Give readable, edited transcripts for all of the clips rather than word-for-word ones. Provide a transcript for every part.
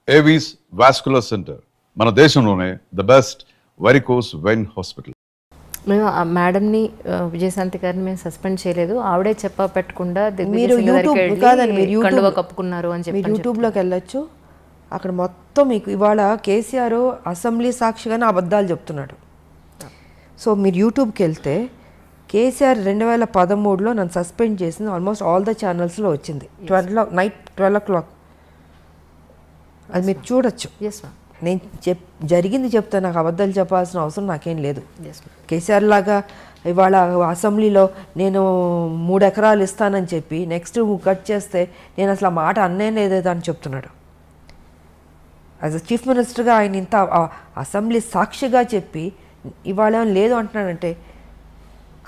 Avis vascular centre మన దేశంలోనే the best varicose vein hospital. మేము ఆ మేడంని విజయశాంతి గారిని మేము సస్పెండ్ చేయలేదు. ఆవిడే చెప్ప పెట్టకుండా మీరు యూట్యూబ్ కాదండి, మీరు కండువా కప్పుకున్నారు అని చెప్పి మీరు యూట్యూబ్లోకి వెళ్ళొచ్చు. అక్కడ మొత్తం మీకు ఇవాళ కేసీఆర్ అసెంబ్లీ సాక్షిగానే అబద్ధాలు చెప్తున్నాడు. సో మీరు యూట్యూబ్కి వెళ్తే కేసీఆర్ 2013లో నన్ను సస్పెండ్ చేసింది ఆల్మోస్ట్ ఆల్ ద ఛానల్స్లో వచ్చింది. నైట్ 12 o'clock అది మీరు చూడొచ్చు. Yes ma'am. నేను జరిగింది చెప్తే నాకు అబద్ధాలు చెప్పాల్సిన అవసరం నాకేం లేదు. కేసీఆర్ లాగా ఇవాళ అసెంబ్లీలో నేను 3 ఎకరాలు ఇస్తానని చెప్పి నెక్స్ట్ కట్ చేస్తే నేను అసలు ఆ మాట అన్నే లేదేదో అని చెప్తున్నాడు. యాజ్ అ చీఫ్ మినిస్టర్గా ఆయన ఇంత అసెంబ్లీ సాక్షిగా చెప్పి ఇవాళ లేదు అంటున్నాడంటే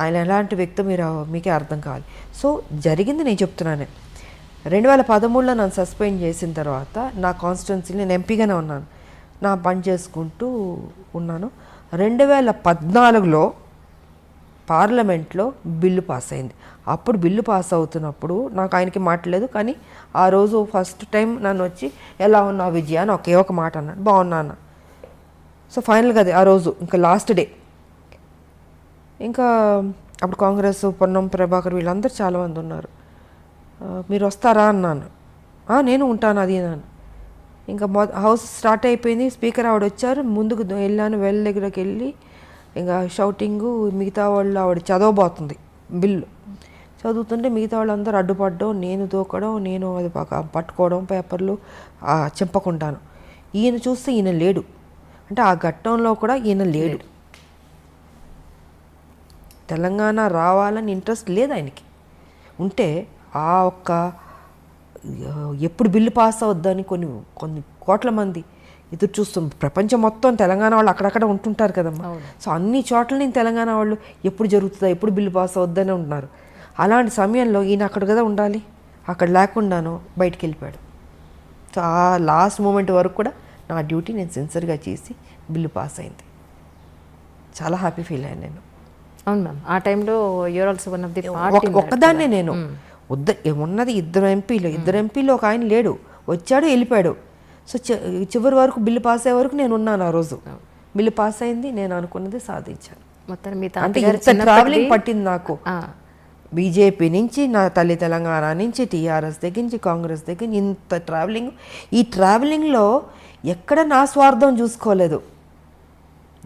ఆయన ఎలాంటి వ్యక్తి మీకే అర్థం కావాలి. సో జరిగింది నేను చెప్తున్నానే. 2013లో నన్ను సస్పెండ్ చేసిన తర్వాత నా కాన్స్టిట్యున్సీలో నేను ఎంపీగానే ఉన్నాను, నా పని చేసుకుంటూ ఉన్నాను. 2014లో పార్లమెంట్లో బిల్లు పాస్ అయింది. అప్పుడు బిల్లు పాస్ అవుతున్నప్పుడు నాకు ఆయనకి మాట్లాడలేదు, కానీ ఆ రోజు ఫస్ట్ టైం నన్ను వచ్చి ఎలా ఉన్నావు విజయ అని ఒకే ఒక మాట అన్నాడు. బాగున్నా అన్న. సో ఫైనల్గా అది ఆ రోజు ఇంకా లాస్ట్ డే. ఇంకా అప్పుడు కాంగ్రెస్ పొన్నం ప్రభాకర్ వీళ్ళందరూ చాలామంది ఉన్నారు. మీరు వస్తారా అన్నాను. నేను ఉంటాను అది అన్నాను. ఇంకా హౌస్ స్టార్ట్ అయిపోయింది. స్పీకర్ ఆవిడ వచ్చారు, ముందుకు వెళ్ళాను. వెల్ దగ్గరకు వెళ్ళి ఇంకా షౌటింగు, మిగతా వాళ్ళు ఆవిడ చదవబోతుంది బిల్లు. చదువుతుంటే మిగతా వాళ్ళందరూ అడ్డుపడడం, నేను దూకడం, నేను అది పట్టుకోవడం పేపర్లు చింపకుండాను. ఈయన చూస్తే ఈయన లేడు, అంటే ఆ ఘట్టంలో కూడా ఈయన లేడు. తెలంగాణ రావాలని ఇంట్రెస్ట్ లేదు ఆయనకి. ఉంటే ఆ ఒక్క ఎప్పుడు బిల్లు పాస్ అవుద్దని కొన్ని కోట్ల మంది ఎదురు చూస్తుంది. ప్రపంచం మొత్తం తెలంగాణ వాళ్ళు అక్కడక్కడ ఉంటుంటారు కదమ్మా. సో అన్ని చోట్ల నేను తెలంగాణ వాళ్ళు ఎప్పుడు జరుగుతుందా, ఎప్పుడు బిల్లు పాస్ అవుద్దని ఉంటున్నారు. అలాంటి సమయంలో ఈయన అక్కడ కదా ఉండాలి, అక్కడ లేకుండాను బయటికి వెళ్ళిపోయాడు. సో ఆ లాస్ట్ మూమెంట్ వరకు కూడా నా డ్యూటీ నేను సిన్సియర్గా చేసి బిల్లు పాస్ అయింది. చాలా హ్యాపీ ఫీల్ అయ్యాను నేను. అవును మ్యామ్. ఆ టైంలో you're also one of the ఒక్కదాన్నే నేను ఉన్నది ఇద్దరు ఎంపీలు ఒక ఆయన లేడు, వచ్చాడు వెళ్ళిపోయాడు. సో చివరి వరకు బిల్లు పాస్ అయ్యే వరకు నేను ఉన్నాను. ఆ రోజు బిల్లు పాస్ అయింది, నేను అనుకున్నది సాధించాను. అంటే ఇంత ట్రావెలింగ్ పట్టింది నాకు. బీజేపీ నుంచి, నా తల్లి తెలంగాణ నుంచి, టీఆర్ఎస్ దగ్గర నుంచి, కాంగ్రెస్ దగ్గర ఇంత ట్రావెలింగ్. ఈ ట్రావెలింగ్లో ఎక్కడ నా స్వార్థం చూసుకోలేదు.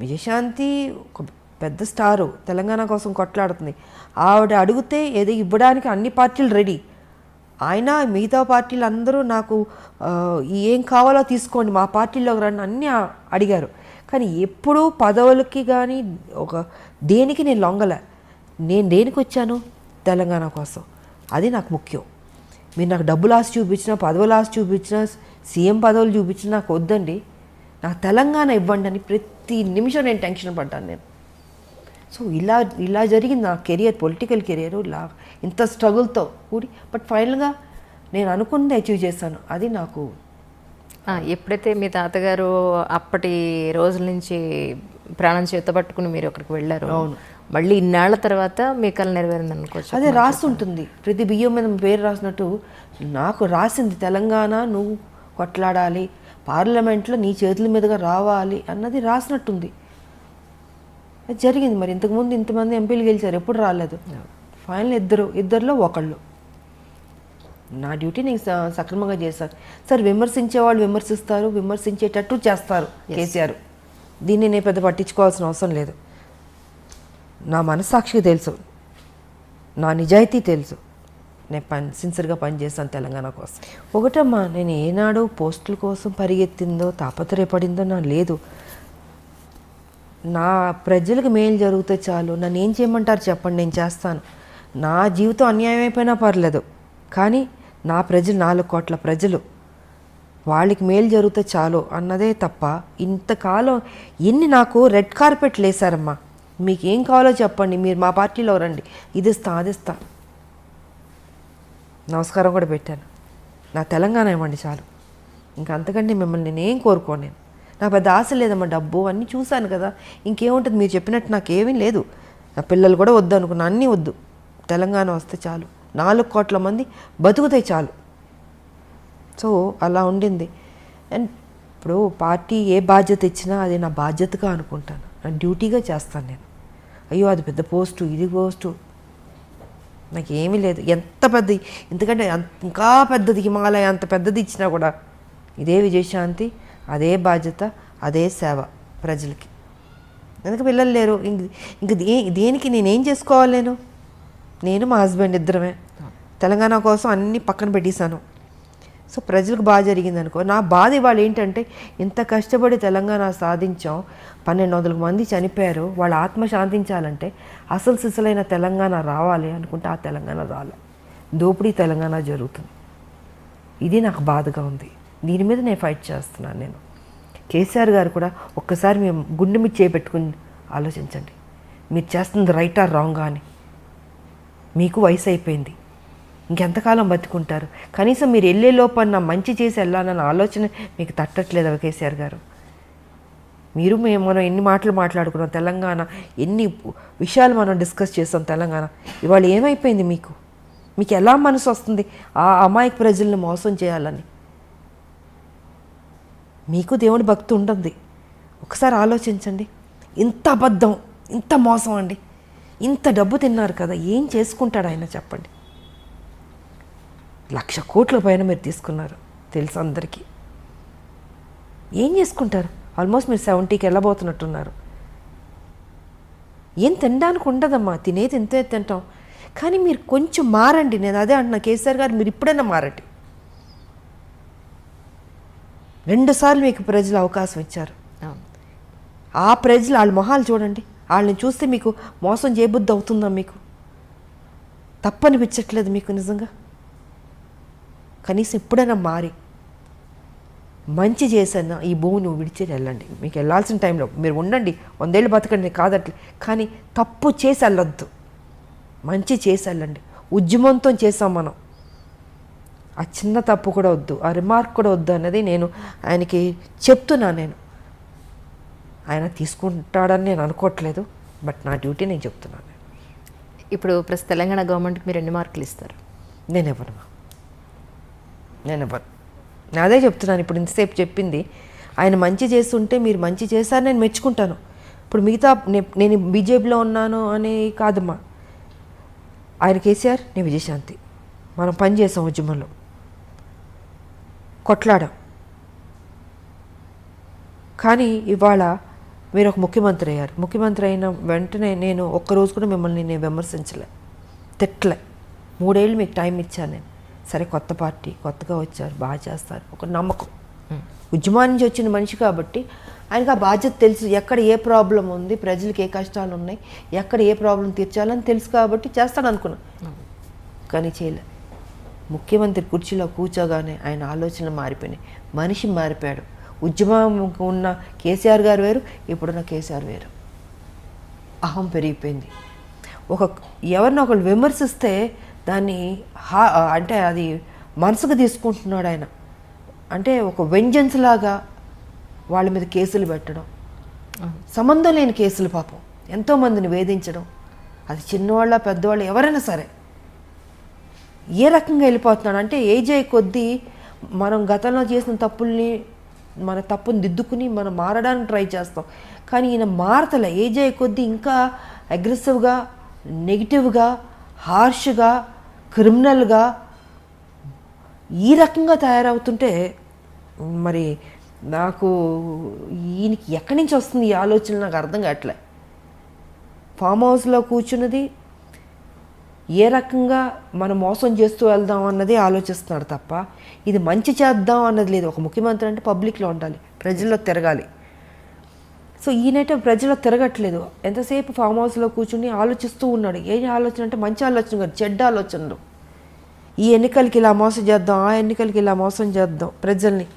విజయశాంతి ఒక పెద్ద స్టారు, తెలంగాణ కోసం కొట్లాడుతుంది. ఆవిడ అడిగితే ఏదో ఇవ్వడానికి అన్ని పార్టీలు రెడీ. ఆయన మిగతా పార్టీలు అందరూ నాకు ఏం కావాలో తీసుకోండి, మా పార్టీలోకి రండి అన్నీ అడిగారు. కానీ ఎప్పుడూ పదవులకి కానీ దేనికి నేను లొంగలే. నేను దేనికి వచ్చాను? తెలంగాణ కోసం. అది నాకు ముఖ్యం. మీరు నాకు డబ్బులు ఆశ చూపించినా, పదవులు ఆశ చూపించినా, సీఎం పదవులు చూపించినా నాకు వద్దండి. నాకు తెలంగాణ ఇవ్వండి అని ప్రతి నిమిషం నేను టెన్షన్ పడ్డాను నేను. సో ఇలా జరిగింది నా కెరియర్, పొలిటికల్ కెరియర్ ఇలా ఇంత స్ట్రగుల్తో కూడి. బట్ ఫైనల్గా నేను అనుకున్నది అచీవ్ చేశాను. అది నాకు ఎప్పుడైతే మీ తాతగారు అప్పటి రోజుల నుంచి ప్రాణం చేతబట్టుకుని మీరు అక్కడికి వెళ్ళారు, అవును, మళ్ళీ ఇన్నాళ్ల తర్వాత మీ కళ నెరవేరింది అనుకోవచ్చు. అదే రాస్తుంటుంది ప్రతి బియ్యం మీద పేరు రాసినట్టు నాకు రాసింది తెలంగాణ నువ్వు కొట్లాడాలి, పార్లమెంట్లో నీ చేతుల మీదుగా రావాలి అన్నది రాసినట్టుంది. అది జరిగింది. మరి ఇంతకుముందు ఇంతమంది ఎంపీలు గెలిచారు, ఎప్పుడు రాలేదు. ఫైనల్ ఇద్దరిలో ఒకళ్ళు. నా డ్యూటీ నేను సక్రమంగా చేశాను. సార్ విమర్శించే వాళ్ళు విమర్శిస్తారు, విమర్శించేటట్టు చేస్తారు కేసీఆర్. దీన్ని నేను పెద్ద పట్టించుకోవాల్సిన అవసరం లేదు. నా మనస్సాక్షికి తెలుసు, నా నిజాయితీ తెలుసు. నేను సిన్సియర్గా పనిచేస్తాను తెలంగాణ కోసం. ఒకటమ్మా, నేను ఏనాడు పోస్టుల కోసం పరిగెత్తిందో తాపత్రయపడిందో నా లేదు. నా ప్రజలకు మేలు జరిగితే చాలు. నన్ను ఏం చేయమంటారు చెప్పండి, నేను చేస్తాను. నా జీవితం అన్యాయం అయిపోయినా పర్లేదు, కానీ నా ప్రజలు 4 కోట్ల ప్రజలు, వాళ్ళకి మేలు జరిగితే చాలు అన్నదే తప్ప ఇంతకాలం నాకు రెడ్ కార్పెట్లు వేశారమ్మా. మీకు ఏం కావాలో చెప్పండి, మీరు మా పార్టీలో రండి, ఇది ఇస్తా అది ఇస్తా. నమస్కారం కూడా పెట్టాను. నా తెలంగాణ ఇవ్వండి చాలు, ఇంకా అంతకంటే మిమ్మల్ని నేనేం కోరుకోను. నేను నాకు పెద్ద ఆశ లేదమ్మా. డబ్బు అన్నీ చూశాను కదా, ఇంకేముంటుంది. మీరు చెప్పినట్టు నాకేమీ లేదు. నా పిల్లలు కూడా వద్దు అనుకున్నా, అన్నీ వద్దు. తెలంగాణ వస్తే చాలు, 4 కోట్ల మంది బతుకుతాయి చాలు. సో అలా ఉండింది. అండ్ ఇప్పుడు పార్టీ ఏ బాధ్యత ఇచ్చినా అది నా బాధ్యతగా అనుకుంటాను, నా డ్యూటీగా చేస్తాను నేను. అయ్యో అది పెద్ద పోస్టు, ఇది పోస్టు, నాకు ఏమీ లేదు. ఎంత పెద్ద, ఎందుకంటే ఇంకా పెద్దది హిమాలయ అంత పెద్దది ఇచ్చినా కూడా ఇదే విజయశాంతి, అదే బాధ్యత, అదే సేవ ప్రజలకి. ఎందుకు పిల్లలు లేరు, ఇంక దేనికి నేనేం చేసుకోవాలి? నేను మా హస్బెండ్ ఇద్దరమే తెలంగాణ కోసం అన్నీ పక్కన పెట్టేశాను. సో ప్రజలకు బాగా జరిగింది అనుకో. నా బాధ ఇవాళ ఏంటంటే, ఇంత కష్టపడి తెలంగాణ సాధించాం, 1200 మంది చనిపోయారు, వాళ్ళ ఆత్మ శాంతించాలంటే అసలు సిసలైన తెలంగాణ రావాలి అనుకుంటే ఆ తెలంగాణ రాలే, దోపిడీ తెలంగాణ జరుగుతుంది. ఇది నాకు బాధగా ఉంది. దీని మీద నేను ఫైట్ చేస్తున్నాను. నేను కేసీఆర్ గారు కూడా ఒక్కసారి మేము గుండె మీద చేపెట్టుకుని ఆలోచించండి, మీరు చేస్తుంది రైటా రాంగా అని. మీకు వయసు అయిపోయింది, ఇంకెంతకాలం బతుకుంటారు? కనీసం మీరు వెళ్ళే లోపల మంచి చేసి వెళ్ళాలన్న ఆలోచన మీకు తట్టట్లేదు కేసీఆర్ గారు. మనం ఎన్ని మాటలు మాట్లాడుకున్నాం తెలంగాణ, ఎన్ని విషయాలు మనం డిస్కస్ చేస్తాం తెలంగాణ. ఇవాళ ఏమైపోయింది? మీకు ఎలా మనసు వస్తుంది ఆ అమాయక ప్రజల్ని మోసం చేయాలని? మీకు దేవుడి భక్తి ఉంటుంది, ఒకసారి ఆలోచించండి. ఇంత అబద్ధం, ఇంత మోసం అండి, ఇంత డబ్బు తిన్నారు కదా, ఏం చేసుకుంటాడు ఆయన చెప్పండి? 1,00,000 కోట్ల పైన మీరు తీసుకున్నారు తెలుసు అందరికీ. ఏం చేసుకుంటారు? ఆల్మోస్ట్ మీరు 70కి వెళ్ళబోతున్నట్టున్నారు. ఏం తినడానికి ఉండదమ్మా, తినేది ఇంతే తింటాం. కానీ మీరు కొంచెం మారండి. నేను అదే అంటున్నా, కేసీఆర్ గారు మీరు ఇప్పుడైనా మారండి. 2 సార్లు మీకు ప్రజలు అవకాశం ఇచ్చారు. ఆ ప్రజలు వాళ్ళ మొహాలు చూడండి, వాళ్ళని చూస్తే మీకు మోసం చేయబుద్ధి అవుతుందా? మీకు తప్పనిపించట్లేదు మీకు నిజంగా? కనీసం ఎప్పుడైనా మారి మంచి చేసన్నా ఈ భూమిని విడిచేది వెళ్ళండి. మీకు వెళ్ళాల్సిన టైంలో మీరు ఉండండి, 100 ఏళ్ళు బతకండి కాదట్లే, కానీ తప్పు చేసి వెళ్ళొద్దు, మంచి చేసి వెళ్ళండి. ఉద్యమంతో చేసాం మనం, ఆ చిన్న తప్పు కూడా వద్దు, ఆ రిమార్క్ కూడా వద్దు అన్నది నేను ఆయనకి చెప్తున్నా. నేను ఆయన తీసుకుంటాడని నేను అనుకోవట్లేదు, బట్ నా డ్యూటీ నేను చెప్తున్నాను. ఇప్పుడు ప్రస్తుత తెలంగాణ గవర్నమెంట్కి మీరు ఎన్ని మార్కులు ఇస్తారు? నేను ఇవ్వను. అదే చెప్తున్నాను. ఇప్పుడు ఇంతసేపు చెప్పింది ఆయన మంచి చేస్తుంటే మీరు మంచి చేశారు, నేను మెచ్చుకుంటాను. ఇప్పుడు మిగతా నేను బీజేపీలో ఉన్నాను అని కాదమ్మా. ఆయన కేసీఆర్, నేను విజయశాంతి, మనం పని చేసాం, ఉద్యమంలో కొట్లాడాం. కానీ ఇవాళ మీరు ఒక ముఖ్యమంత్రి అయ్యారు. ముఖ్యమంత్రి అయిన వెంటనే నేను ఒక్కరోజు కూడా మిమ్మల్ని నేను విమర్శించలే, తిట్టలే. 3 ఏళ్ళు మీకు టైం ఇచ్చాను నేను. సరే, కొత్త పార్టీ, కొత్తగా వచ్చారు, బాగా చేస్తారు, ఒక నమ్మకం. ఉద్యమాన్ని నుంచి వచ్చిన మనిషి కాబట్టి ఆయనకు ఆ బాధ్యత తెలుసు. ఎక్కడ ఏ ప్రాబ్లం ఉంది, ప్రజలకు ఏ కష్టాలు ఉన్నాయి, ఎక్కడ ఏ ప్రాబ్లం తీర్చాలని తెలుసు కాబట్టి చేస్తాడు అనుకున్నాను. కానీ చేయలే. ముఖ్యమంత్రి కుర్చీలో కూర్చోగానే ఆయన ఆలోచనలు మారిపోయినాయి, మనిషి మారిపోయాడు. ఉద్యమం ఉన్న కేసీఆర్ గారు వేరు, ఇప్పుడున్న కేసీఆర్ వేరు. అహం పెరిగిపోయింది. ఎవరిని ఒకళ్ళు విమర్శిస్తే దాన్ని అంటే అది మనసుకు తీసుకుంటున్నాడు ఆయన. అంటే ఒక వెంజన్స్ లాగా వాళ్ళ మీద కేసులు పెట్టడం, సంబంధం లేని కేసులు, పాపం ఎంతోమందిని వేధించడం. అది చిన్నవాళ్ళ పెద్దవాళ్ళు ఎవరైనా సరే ఏ రకంగా వెళ్ళిపోతున్నాడు అంటే, ఏజ్ అయ్యే కొద్దీ మనం గతంలో చేసిన తప్పుల్ని, మన తప్పుని దిద్దుకుని మనం మారడానికి ట్రై చేస్తాం. కానీ ఈయన మారతలే. ఏజ్ అయ్యే కొద్దీ ఇంకా అగ్రెసివ్గా, నెగిటివ్గా, హార్ష్గా, క్రిమినల్గా ఈ రకంగా తయారవుతుంటే మరి నాకు ఈయనకి ఎక్కడి నుంచి వస్తుంది ఈ ఆలోచన నాకు అర్థం కావట్లే. ఫామ్ హౌస్లో కూర్చున్నది ఏ రకంగా మనం మోసం చేస్తూ వెళ్దాం అన్నది ఆలోచిస్తున్నాడు తప్ప ఇది మంచి చేద్దాం అన్నది లేదు. ఒక ముఖ్యమంత్రి అంటే పబ్లిక్లో ఉండాలి, ప్రజల్లో తిరగాలి. సో ఈయనైతే ప్రజల్లో తిరగట్లేదు, ఎంతసేపు ఫామ్ హౌస్లో కూర్చుని ఆలోచిస్తూ ఉన్నాడు. ఏ ఆలోచన అంటే మంచి ఆలోచన కాదు, చెడ్డ ఆలోచనలు. ఈ ఎన్నికలకి ఇలా మోసం చేద్దాం, ఆ ఎన్నికలకి ఇలా మోసం చేద్దాం ప్రజల్ని.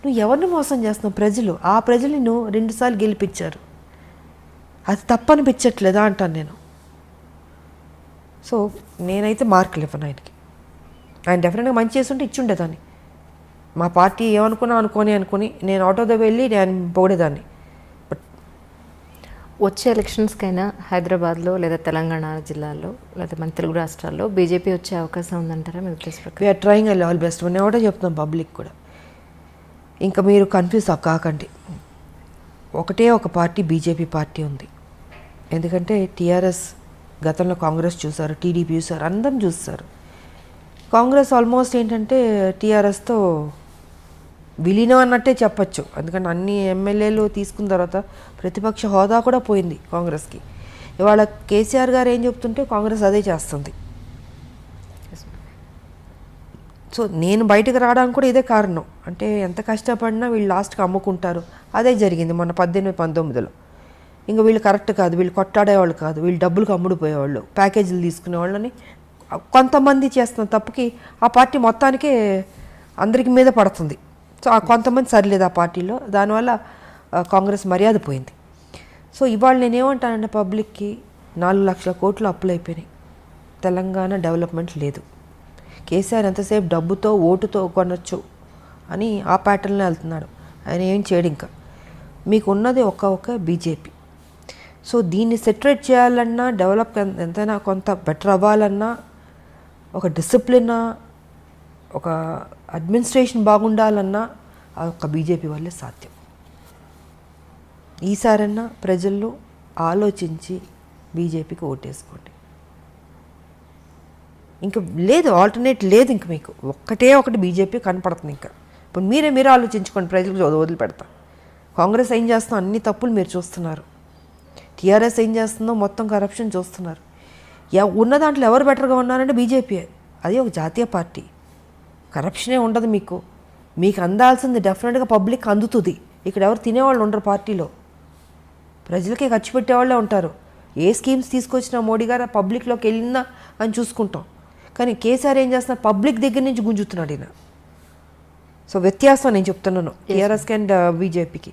నువ్వు ఎవరిని మోసం చేస్తున్నావు? ప్రజలు. ఆ ప్రజల్ని నువ్వు 2 సార్లు గెలిపించారు, అది తప్పనిపించట్లేదా అంటాను నేను. సో నేనైతే మార్కులు ఇవ్వను ఆయనకి. ఆయన డెఫినెట్గా మంచి చేస్తుంటే ఇచ్చుండేదాన్ని. మా పార్టీ ఏమనుకున్నా అనుకొని నేను ఆటోతో వెళ్ళి నేను పొగిడేదాన్ని. బట్ వచ్చే ఎలక్షన్స్కైనా హైదరాబాద్లో లేదా తెలంగాణ జిల్లాలో లేదా మన తెలుగు రాష్ట్రాల్లో బీజేపీ వచ్చే అవకాశం ఉందంటారా మీ ఉద్దేశం ప్రకారం? We're trying all best. నేను ఒకటే చెప్తున్నాం పబ్లిక్ కూడా, ఇంకా మీరు కన్ఫ్యూజ్ కాకండి. ఒకటే ఒక పార్టీ బీజేపీ పార్టీ ఉంది. ఎందుకంటే టీఆర్ఎస్ గతంలో కాంగ్రెస్ చూసారు, టీడీపీ చూసారు, అందరం చూస్తారు. కాంగ్రెస్ ఆల్మోస్ట్ ఏంటంటే టీఆర్ఎస్తో విలీనం అన్నట్టే చెప్పచ్చు. ఎందుకంటే అన్ని ఎమ్మెల్యేలు తీసుకున్న తర్వాత ప్రతిపక్ష హోదా కూడా పోయింది కాంగ్రెస్కి. ఇవాళ కేసీఆర్ గారు ఏం చెప్తుంటే కాంగ్రెస్ అదే చేస్తుంది. సో నేను బయటకు రావడానికి కూడా ఇదే కారణం. అంటే ఎంత కష్టపడినా వీళ్ళు లాస్ట్కి అమ్ముకుంటారు. అదే జరిగింది మొన్న 18-19లో. ఇంకా వీళ్ళు కరెక్ట్ కాదు, వీళ్ళు కొట్లాడేవాళ్ళు కాదు, వీళ్ళు డబ్బులకు అమ్ముడుపోయేవాళ్ళు, ప్యాకేజీలు తీసుకునేవాళ్ళని కొంతమంది చేస్తున్న తప్పుకి ఆ పార్టీ మొత్తానికే అందరికి మీద పడుతుంది. సో ఆ కొంతమంది సరిలేదు ఆ పార్టీలో, దానివల్ల కాంగ్రెస్ మర్యాద పోయింది. సో ఇవాళ నేనేమంటానంటే పబ్లిక్కి 4 లక్షల కోట్లు అప్పులు అయిపోయినాయి. తెలంగాణ డెవలప్మెంట్ లేదు. కేసీఆర్ ఎంతసేపు డబ్బుతో ఓటుతో కొనొచ్చు అని ఆ ప్యాటర్న్లో వెళ్తున్నాడు. ఆయన ఏం చేయడు. ఇంకా మీకు ఉన్నది ఒక బీజేపీ. సో దీన్ని సెటరేట్ చేయాలన్నా, డెవలప్ ఎంతైనా కొంత బెటర్ అవ్వాలన్నా, ఒక డిసిప్లిన్, ఒక అడ్మినిస్ట్రేషన్ బాగుండాలన్నా ఆ ఒక్క బీజేపీ వల్లే సాధ్యం. ఈసారన్నా ప్రజల్లో ఆలోచించి బీజేపీకి ఓటేసుకోండి. ఇంకా లేదు, ఆల్టర్నేట్ లేదు. ఇంక మీకు ఒకటి బీజేపీ కనపడుతుంది. ఇంకా ఇప్పుడు మీరే ఆలోచించుకోండి. ప్రజలకు వదిలిపెడతా. కాంగ్రెస్ ఏం చేస్తుందో అన్ని తప్పులు మీరు చూస్తున్నారు. టీఆర్ఎస్ ఏం చేస్తుందో మొత్తం కరప్షన్ చూస్తున్నారు. ఉన్న దాంట్లో ఎవరు బెటర్గా ఉన్నారంటే బీజేపీ. అది ఒక జాతీయ పార్టీ. కరప్షనే ఉండదు. మీకు అందాల్సింది డెఫినెట్గా పబ్లిక్ అందుతుంది. ఇక్కడ ఎవరు తినేవాళ్ళు ఉండరు పార్టీలో. ప్రజలకే ఖర్చు పెట్టేవాళ్ళే ఉంటారు. ఏ స్కీమ్స్ తీసుకొచ్చినా మోడీ గారు పబ్లిక్లోకి వెళ్ళిందా అని చూసుకుంటాం. కానీ కేసీఆర్ ఏం చేస్తున్నారు, పబ్లిక్ దగ్గర నుంచి గుంజుతున్నాడు ఈయన. సో వ్యత్యాసం నేను చెప్తున్నాను టీఆర్ఎస్కి అండ్ బీజేపీకి.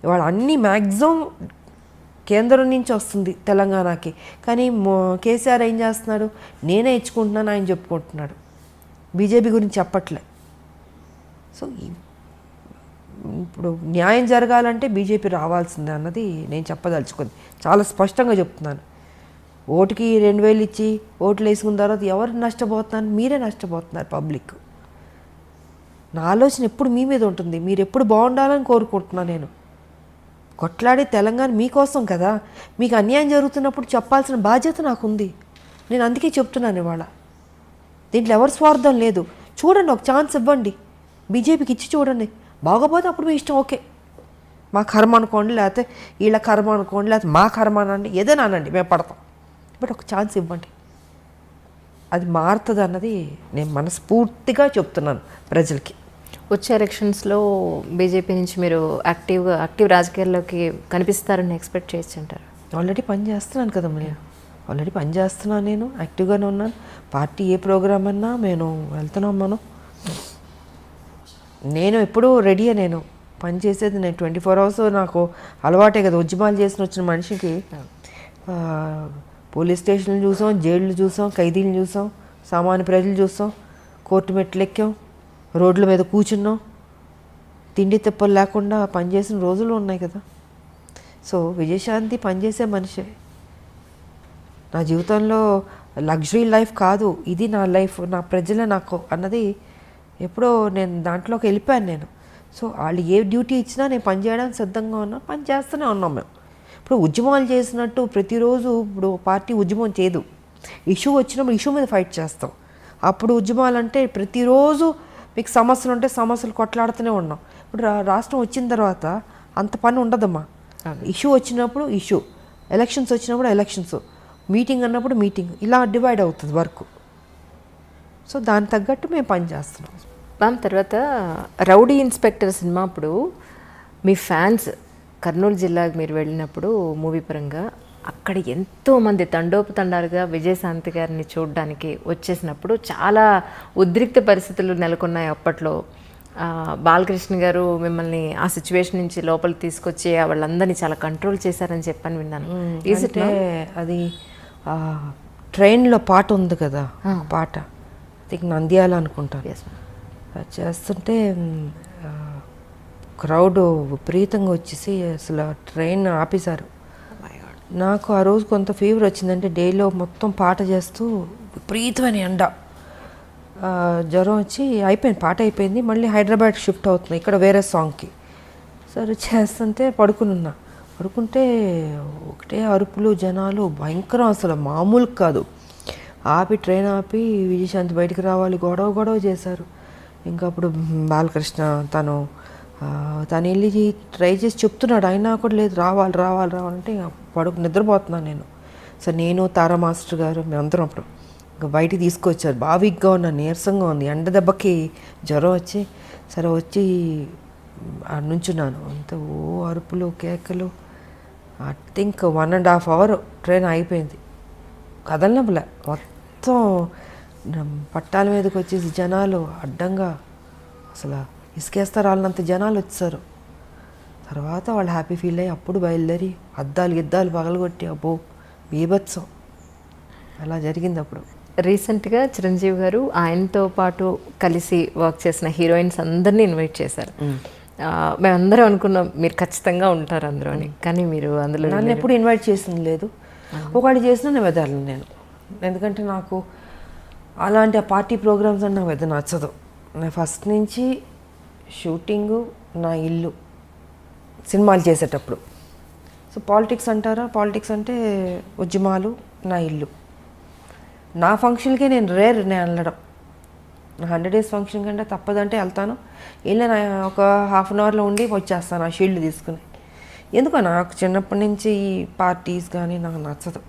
ఇవాళ అన్ని మ్యాక్సిమం కేంద్రం నుంచి వస్తుంది తెలంగాణకి. కానీ కేసీఆర్ ఏం చేస్తున్నాడు, నేనే ఇచ్చుకుంటున్నాను ఆయన చెప్పుకుంటున్నాడు. బీజేపీ గురించి చెప్పట్లే. సో ఇప్పుడు న్యాయం జరగాలంటే బీజేపీ రావాల్సిందే అన్నది నేను చెప్పదలుచుకుంది. చాలా స్పష్టంగా చెప్తున్నాను. ఓటుకి 2000 ఇచ్చి ఓట్లు వేసుకున్న తర్వాత ఎవరు నష్టపోతున్నారు, మీరే నష్టపోతున్నారు. పబ్లిక్. నా ఆలోచన ఎప్పుడు మీ మీద ఉంటుంది. మీరు ఎప్పుడు బాగుండాలని కోరుకుంటున్నాను. నేను కొట్లాడే తెలంగాణ మీకోసం కదా. మీకు అన్యాయం జరుగుతున్నప్పుడు చెప్పాల్సిన బాధ్యత నాకుంది. నేను అందుకే చెప్తున్నాను ఇవాళ. దీంట్లో ఎవరి స్వార్థం లేదు. చూడండి, ఒక ఛాన్స్ ఇవ్వండి, బీజేపీకి ఇచ్చి చూడండి. బాగోపోతే అప్పుడు మీ ఇష్టం. ఓకే, మా కర్మ అనుకోండి, లేకపోతే వీళ్ళ కర్మ అనుకోండి, లేకపోతే మా కర్మ అనండి, ఏదైనా అనండి, మేము పడతాం. బట్ ఒక ఛాన్స్ ఇవ్వండి, అది మారుతుంది అన్నది నేను మనస్ఫూర్తిగా చెప్తున్నాను ప్రజలకి. వచ్చే ఎలక్షన్స్లో బీజేపీ నుంచి మీరు యాక్టివ్ రాజకీయాల్లోకి కనిపిస్తారని ఎక్స్పెక్ట్ చేయొచ్చు అంటారు? ఆల్రెడీ పని చేస్తున్నాను కదా నేను. ఆల్రెడీ పని చేస్తున్నాను. నేను యాక్టివ్గానే ఉన్నాను. పార్టీ ఏ ప్రోగ్రామ్ అన్నా నేను వెళ్తున్నాం. నేను ఎప్పుడూ రెడీయే. నేను పని చేసేది నేను 24 hours నాకు అలవాటే కదా. ఉద్యమాలు చేసిన వచ్చిన మనిషికి పోలీస్ స్టేషన్లు చూసాం, జైళ్ళు చూసాం, ఖైదీలు చూసాం, సామాన్య ప్రజలు చూసాం, కోర్టు మెట్లు ఎక్కాం, రోడ్ల మీద కూర్చున్నాం, తిండి తిప్పలు లేకుండా పనిచేసిన రోజులు ఉన్నాయి కదా. సో విజయశాంతి పనిచేసే మనిషే. నా జీవితంలో లగ్జరీ లైఫ్ కాదు ఇది, నా లైఫ్, నా ప్రజలే నాకు అన్నది ఎప్పుడో నేను దాంట్లోకి వెళ్ళిపోయాను నేను. సో వాళ్ళు ఏ డ్యూటీ ఇచ్చినా నేను పని చేయడానికి సిద్ధంగా ఉన్నాను. పని చేస్తూనే ఉన్నాం మేము. ఇప్పుడు ఉద్యమాలు చేసినట్టు ప్రతిరోజు ఇప్పుడు పార్టీ ఉద్యమం చేయదు. ఇష్యూ వచ్చినప్పుడు ఇష్యూ మీద ఫైట్ చేస్తాం. అప్పుడు ఉద్యమాలు అంటే ప్రతిరోజు మీకు సమస్యలు ఉంటే సమస్యలు కొట్లాడుతూనే ఉన్నాం. ఇప్పుడు రాష్ట్రం వచ్చిన తర్వాత అంత పని ఉండదమ్మా. ఇష్యూ వచ్చినప్పుడు ఇష్యూ, ఎలక్షన్స్ వచ్చినప్పుడు ఎలక్షన్స్, మీటింగ్ అన్నప్పుడు మీటింగ్, ఇలా డివైడ్ అవుతుంది వర్క్. సో దానికి తగ్గట్టు మేము పని చేస్తున్నాం. మ్యామ్, తర్వాత రౌడీ ఇన్స్పెక్టర్ సినిమా అప్పుడు మీ ఫ్యాన్స్ కర్నూలు జిల్లాకు మీరు వెళ్ళినప్పుడు మూవీ పరంగా అక్కడ ఎంతోమంది తండోపతండాలుగా విజయశాంతి గారిని చూడడానికి వచ్చేసినప్పుడు చాలా ఉద్రిక్త పరిస్థితులు నెలకొన్నాయి అప్పట్లో. బాలకృష్ణ గారు మిమ్మల్ని ఆ సిచ్యువేషన్ నుంచి లోపలికి తీసుకొచ్చి వాళ్ళందరినీ చాలా కంట్రోల్ చేశారని చెప్పని విన్నాను. అంటే అది ట్రైన్లో పాట ఉంది కదా, పాట నంద్యాల అనుకుంటాను. అది చేస్తుంటే క్రౌడ్ విపరీతంగా వచ్చేసి అసలు ట్రైన్ ఆపేశారు. నాకు ఆ రోజు కొంత ఫీవర్ వచ్చిందంటే డేలో మొత్తం పాట చేస్తూ విపరీతమైన ఎండ, జ్వరం వచ్చి అయిపోయింది, పాట అయిపోయింది, మళ్ళీ హైదరాబాద్ షిఫ్ట్ అవుతుంది ఇక్కడ వేరే సాంగ్కి. సరే చేస్తుంటే పడుకుంటే ఒకటే అరుపులు, జనాలు భయంకరం, అసలు మామూలు కాదు. ట్రైన్ ఆపి విజయశాంతి బయటికి రావాలి, గొడవ చేశారు. ఇంకా అప్పుడు బాలకృష్ణ తను వెళ్ళి ట్రై చేసి చెప్తున్నాడు, అయినా కూడా లేదు, రావాలంటే ఇంకా నిద్రపోతున్నాను నేను. సో నేను, తారా మాస్టర్ గారు మేమందరం అప్పుడు ఇంకా బయటికి తీసుకొచ్చారు. బాగా వీక్గా ఉన్నాను, నీరసంగా ఉంది, ఎండ దెబ్బకి జ్వరం వచ్చి సరే వచ్చి నుంచున్నాను. అంత అరుపులు, కేకలు. ఐ థింక్ 1.5 hour ట్రైన్ అయిపోయింది, కదలనప్పులే. మొత్తం పట్టాల మీదకి వచ్చేసి జనాలు అడ్డంగా అసలు ఇసుకేస్తారు వాళ్ళంత జనాలు వచ్చారు. తర్వాత వాళ్ళు హ్యాపీ ఫీల్ అయ్యి అప్పుడు బయలుదేరి గిద్దాలు పగలగొట్టి అబ్బో బీభత్సం అలా జరిగింది. అప్పుడు రీసెంట్గా చిరంజీవి గారు ఆయనతో పాటు కలిసి వర్క్ చేసిన హీరోయిన్స్ అందరినీ ఇన్వైట్ చేశారు. మేమందరం అనుకున్నాం మీరు ఖచ్చితంగా ఉంటారు అందులో అని, కానీ మీరు అందులో నన్ను ఎప్పుడు ఇన్వైట్ చేసింది లేదు. ఒకటి చేసినా నేను వెదలను నేను, ఎందుకంటే నాకు అలాంటి పార్టీ ప్రోగ్రామ్స్ అని నాకు పెద్ద నచ్చదు. నేను ఫస్ట్ నుంచి షూటింగు, నా ఇల్లు, సినిమాలు చేసేటప్పుడు. సో పాలిటిక్స్ అంటారా, పాలిటిక్స్ అంటే ఉద్యమాలు, నా ఇల్లు. నా ఫంక్షన్కే నేను వెళ్ళడం. నా 100 days ఫంక్షన్ కంటే తప్పదంటే వెళ్తాను, వెళ్ళి ఒక 1/2 hourలో ఉండి వచ్చేస్తాను ఆ షీల్డ్ తీసుకుని. ఎందుకో నాకు చిన్నప్పటి నుంచి ఈ పార్టీస్ కానీ నాకు నచ్చదు.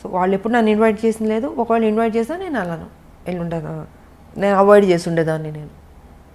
సో వాళ్ళు ఎప్పుడు నన్ను ఇన్వైట్ చేసింది లేదు. ఒకవేళ ఇన్వైట్ చేసినా నేను వెళ్ళను, నేను అవాయిడ్ చేసి ఉండేదాన్ని నేను.